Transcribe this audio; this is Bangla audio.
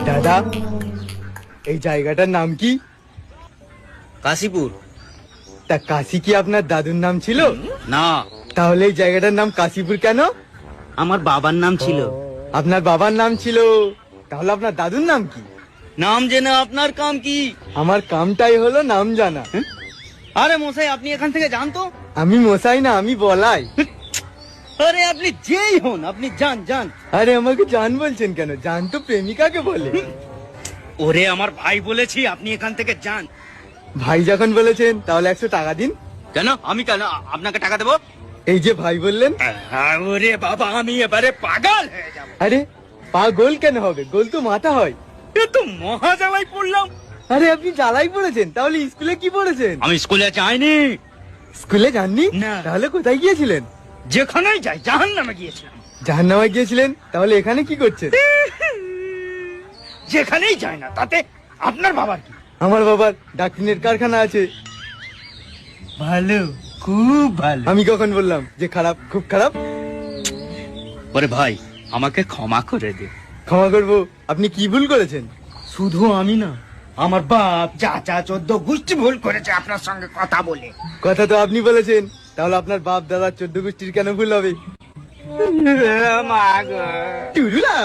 দাদা, এই জায়গাটার নাম কি? কাশীপুর। তা কাশি কি আপনার দাদুর নাম ছিল? না, তাহলে এই জায়গাটার নাম কাশীপুর কেন? আমার বাবার নাম ছিল। আপনার বাবার নাম ছিল, তাহলে আপনার দাদুর নাম কি? নাম জেনে আপনার কাম কি? আমার কামটাই হলো নাম জানা। আরে মশাই, আপনি এখান থেকে যান তো। আমি মশাই না, আমি বলাই। আরে আপনি যেই হন, আপনি যান যান। আরে আমাকে জান বলছেন কেন? জান তো প্রেমিকাকে বলে। ওরে আমার ভাই বলেছি, আপনি এখান থেকে যান। ভাই যখন বলেছেন তাহলে 100 টাকা দিন। কেন? আমি কেন আপনাকে টাকা দেবো? এই যে ভাই বললেন। ওরে বাবা, আমি এবারে পাগল হয়ে যাব। আরে পা গোল কেন হবে? গোল তো মাথা হয়। এ তো মহা জ্বালাই পড়লাম। আরে আপনি জ্বালাই পড়েছেন, তাহলে স্কুলে কি পড়েছেন? আমি স্কুলে যাইনি। স্কুলে যাননি? না। তাহলে কোথায় গিয়েছিলেন? যেখানেই যাই, জাহান্নামে গিয়েছিলাম। জাহান্নামে গিয়েছিলেন? তাহলে এখানে কি করছেন? যেখানেই যাই না, তাতে আপনার বাবার কি? আমার বাবার ডাক্তারের কারখানা আছে। ভালো, খুব ভালো। আমি কখন বললাম যে খারাপ? খুব খারাপ। ওরে ভাই, আমাকে ক্ষমা করে দে। ক্ষমা করবো? আপনি কি ভুল করেছেন? শুধু আমি না, আমার বাপ, চাচা, 14 গোষ্ঠী ভুল করেছে আপনার সঙ্গে কথা বলে। কথা তো আপনি বলেছেন, তাহলে আপনার বাপ দাদা 14 গোষ্ঠীর কেন ভুল হবে? মা গো। টুরুলা।